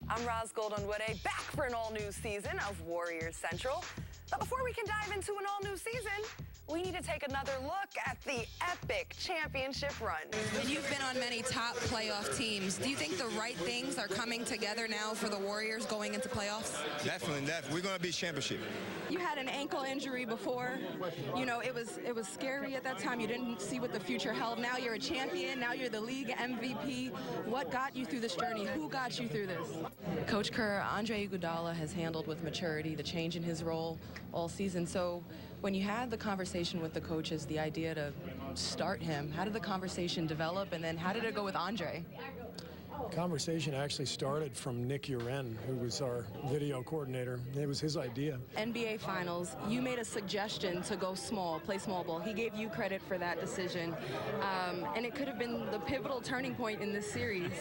I'm Ros Gold-Onwude, back for an all-new season of Warriors Central. But before we can dive into an all-new season, we need to take another look at the epic championship run. And you've been on many top playoff teams. Do you think the right things are coming together now for the Warriors going into playoffs? Definitely. We're going to be championship. You had an ankle injury before. You know, it was scary at that time. You didn't see what the future held. Now you're a champion. Now you're the league MVP. What got you through this journey? Who got you through this? Coach Kerr, Andre Iguodala has handled with maturity the change in his role all season. So when you had the conversation with the coaches, the idea to start him, how did the conversation develop, and then how did it go with Andre? Conversation actually started from Nick Uren, who was our video coordinator. It was his idea. NBA Finals, you made a suggestion to go small, play small ball. He gave you credit for that decision, and it could have been the pivotal turning point in this series.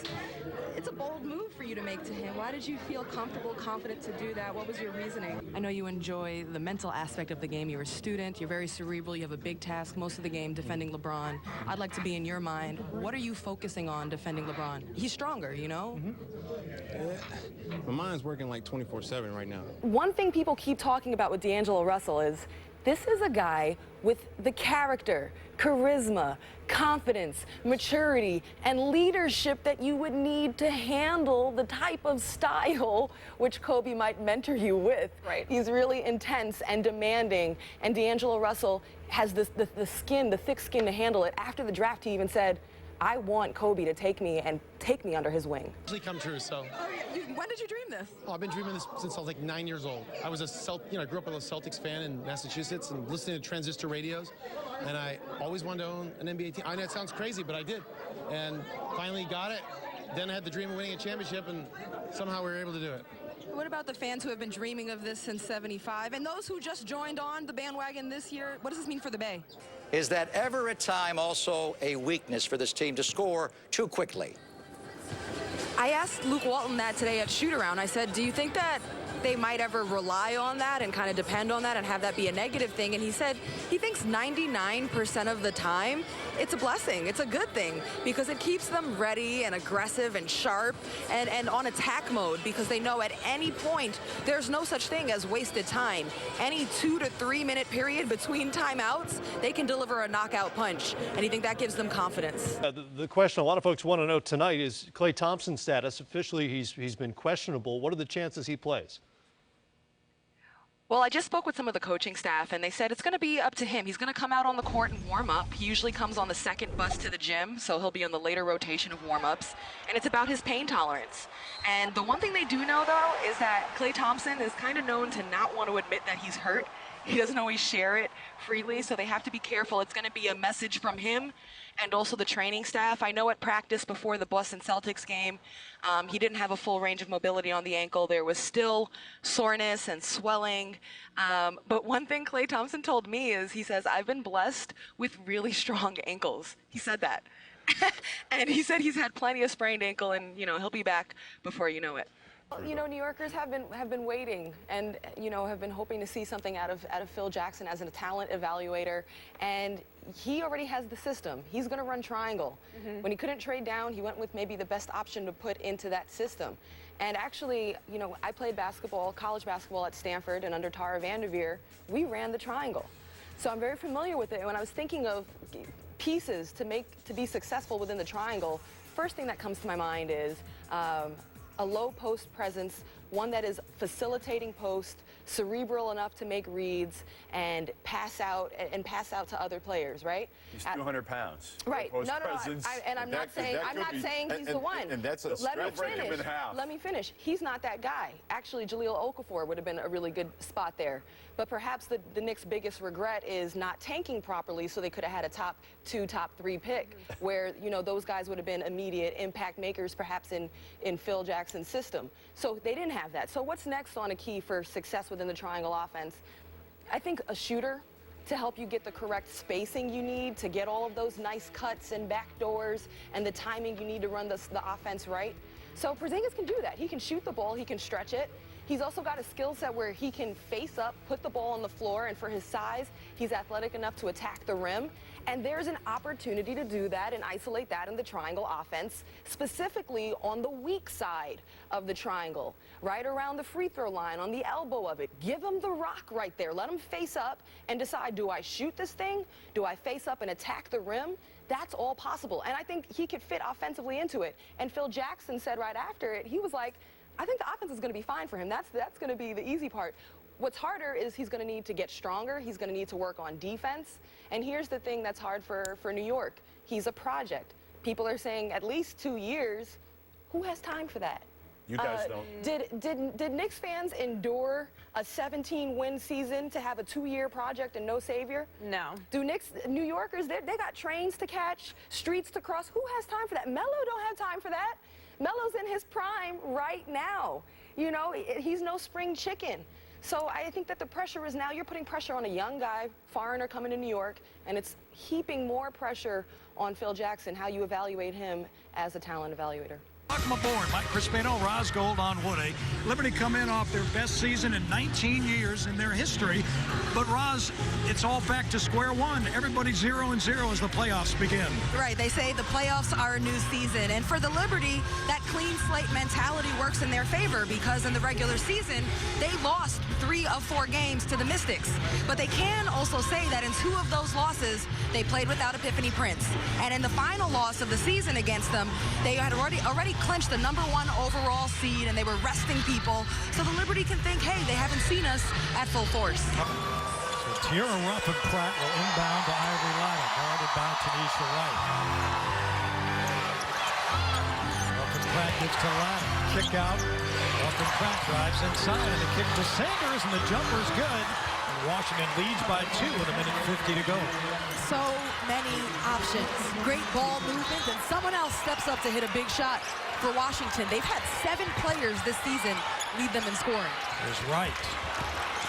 It's a bold move for you to make to him. Why did you feel comfortable, confident to do that? What was your reasoning? I know you enjoy the mental aspect of the game. You're a student, you're very cerebral, you have a big task most of the game defending LeBron. I'd like to be in your mind. What are you focusing on defending LeBron? He's stronger, you know? My mind's working like 24/7 right now. One thing people keep talking about with D'Angelo Russell is this is a guy with the character, charisma, confidence, maturity, and leadership that you would need to handle the type of style which Kobe might mentor you with. Right. He's really intense and demanding, and D'Angelo Russell has the skin, the thick skin to handle it. After the draft, he even said, I want Kobe to take me under his wing. It's come true, so. Oh, yeah. When did you dream this? Oh, I've been dreaming this since I was like 9 years old. I was I grew up a Celtics fan in Massachusetts and listening to transistor radios, and I always wanted to own an NBA team. I know it sounds crazy, but I did, and finally got it. Then I had the dream of winning a championship, and somehow we were able to do it. What about the fans who have been dreaming of this since '75, and those who just joined on the bandwagon this year? What does this mean for the Bay? Is that ever at time also a weakness for this team to score too quickly? I asked Luke Walton that today at shoot-around. I said, do you think that they might ever rely on that and kind of depend on that and have that be a negative thing? And he said he thinks 99% of the time it's a blessing. It's a good thing because it keeps them ready and aggressive and sharp and on attack mode, because they know at any point there's no such thing as wasted time. Any 2 to 3 minute period between timeouts, they can deliver a knockout punch. And you think that gives them confidence? The question a lot of folks want to know tonight is Klay Thompson's status. Officially, he's been questionable. What are the chances he plays? Well, I just spoke with some of the coaching staff, and they said it's going to be up to him. He's going to come out on the court and warm up. He usually comes on the second bus to the gym, so he'll be on the later rotation of warm-ups. And it's about his pain tolerance. And the one thing they do know, though, is that Klay Thompson is kind of known to not want to admit that he's hurt. He doesn't always share it freely, so they have to be careful. It's going to be a message from him and also the training staff. I know at practice before the Boston Celtics game, he didn't have a full range of mobility on the ankle. There was still soreness and swelling. But one thing Klay Thompson told me is, he says, I've been blessed with really strong ankles. He said that. And he said he's had plenty of sprained ankle, and, he'll be back before you know it. Well, New Yorkers have been waiting and, have been hoping to see something out of Phil Jackson as a talent evaluator. And he already has the system. He's going to run triangle. When he couldn't trade down, he went with maybe the best option to put into that system. And actually, I played basketball, college basketball at Stanford, and under Tara Vanderveer, we ran the triangle. So I'm very familiar with it. And when I was thinking of pieces to be successful within the triangle, first thing that comes to my mind is a low post presence, one that is facilitating post, cerebral enough to make reads and pass out to other players, right? He's 200 pounds. Right. No. I'm not saying he's the one. And that's a stretch for him in half. Let me finish. He's not that guy. Actually, Jahlil Okafor would have been a really good spot there. But perhaps the Knicks' biggest regret is not tanking properly, so they could have had a top 2, top 3 pick, where those guys would have been immediate impact makers, perhaps in Phil Jackson's system. So they didn't have that. So what's next on a key for success within the triangle offense? I think a shooter to help you get the correct spacing you need to get all of those nice cuts and backdoors and the timing you need to run the offense right. So Porzingis can do that. He can shoot the ball, he can stretch it. He's also got a skill set where he can face up, put the ball on the floor, and for his size, he's athletic enough to attack the rim. And there's an opportunity to do that and isolate that in the triangle offense, specifically on the weak side of the triangle, right around the free throw line, on the elbow of it. Give them the rock right there. Let them face up and decide, do I shoot this thing? Do I face up and attack the rim? That's all possible. And I think he could fit offensively into it. And Phil Jackson said right after it, he was like, I think the offense is going to be fine for him. That's going to be the easy part. What's harder is he's going to need to get stronger. He's going to need to work on defense. And here's the thing that's hard for New York. He's a project. People are saying at least 2 years. Who has time for that? You guys don't. Did Knicks fans endure a 17-win season to have a 2-year project and no savior? No. Do New Yorkers, they got trains to catch, streets to cross. Who has time for that? Melo don't have time for that. Melo's in his prime right now. You know, he's no spring chicken. So I think that the pressure is now you're putting pressure on a young guy, foreigner coming to New York, and it's heaping more pressure on Phil Jackson, how you evaluate him as a talent evaluator. Welcome aboard, Mike Crispino, Ros Gold-Onwude. Liberty come in off their best season in 19 years in their history. But, Ros, it's all back to square one. Everybody's 0-0 as the playoffs begin. Right. They say the playoffs are a new season. And for the Liberty, that clean slate mentality works in their favor because in the regular season, they lost 3 of 4 games to the Mystics. But they can also say that in 2 of those losses, they played without Epiphany Prince. And in the final loss of the season against them, they had already clinched the #1 overall seed, and they were resting people. So the Liberty can think, hey, they haven't seen us at full force. So Tierra Ruff and Pratt will inbound to Ivory Latta, guarded by Tanisha Wright. Ruff and Pratt gives to Latta. Kick out. Ruff and Pratt drives inside, and the kick to Sanders, and the jumper's good. And Washington leads by 2 with 1:50 to go. So many options. Great ball movement, and someone else steps up to hit a big shot for Washington. They've had 7 players this season lead them in scoring. There's Wright.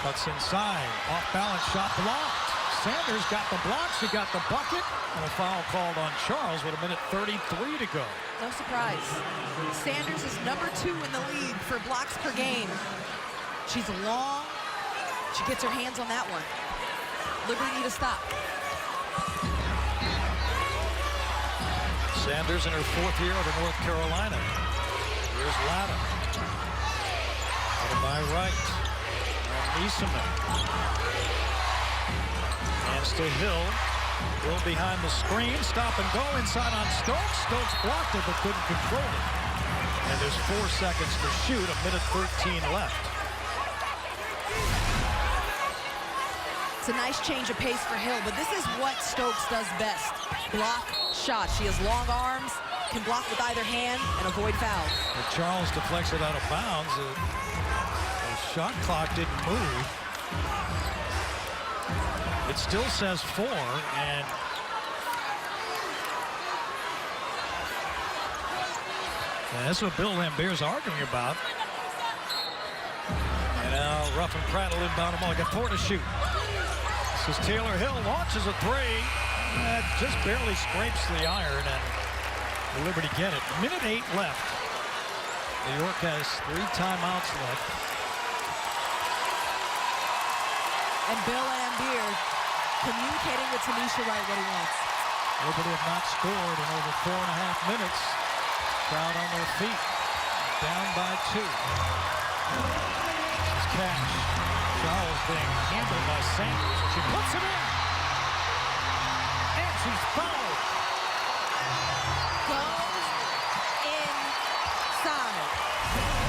Cuts inside. Off-balance shot blocked. Sanders got the blocks. He got the bucket. And a foul called on Charles with 1:33 to go. No surprise. Sanders is #2 in the league for blocks per game. She's long. She gets her hands on that one. Liberty need to stop. Sanders in her 4th year over North Carolina. Here's Latta. Out by Wright. Nieseman. Hands to Hill. Hill behind the screen. Stop and go inside on Stokes. Stokes blocked it but couldn't control it. And there's 4 seconds to shoot. 1:13 left. It's a nice change of pace for Hill, but this is what Stokes does best. Block shots. She has long arms, can block with either hand, and avoid fouls. But Charles deflects it out of bounds. The shot clock didn't move. It still says 4, and that's what Bill Lambert's arguing about. And now Ruff and Pratt will inbound them all. Got 4 to shoot. This is Taylor Hill, launches a 3. Just barely scrapes the iron, and the Liberty get it. 1:08 left. New York has 3 timeouts left. And Bill Lambier communicating with Tanisha Wright what he wants. Liberty have not scored in over 4.5 minutes. Crowd on their feet. Down by 2. This is Cash. Charles being handled by Sanders. She puts it in. And she's fouled. Goes inside.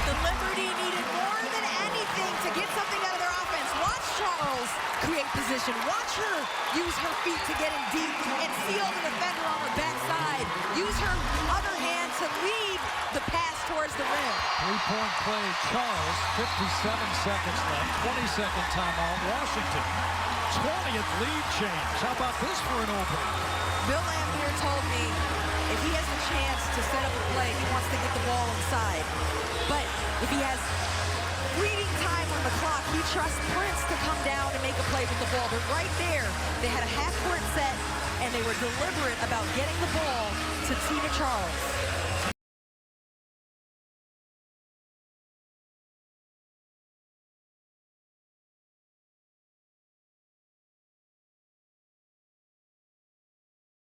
The Liberty needed more than anything to get something out of their offense. Watch Charles create position. Watch her use her feet to get in deep and seal the defender on her backside. Use her other hand to lead the pass towards the rim. 3-point play, Charles. 57 seconds left. 22nd timeout, Washington. 20th lead change. How about this for an opening? Bill Lambier told me if he has a chance to set up a play, he wants to get the ball inside. But if he has fleeting time on the clock, he trusts Prince to come down and make a play with the ball. But right there, they had a half-court set, and they were deliberate about getting the ball to Tina Charles.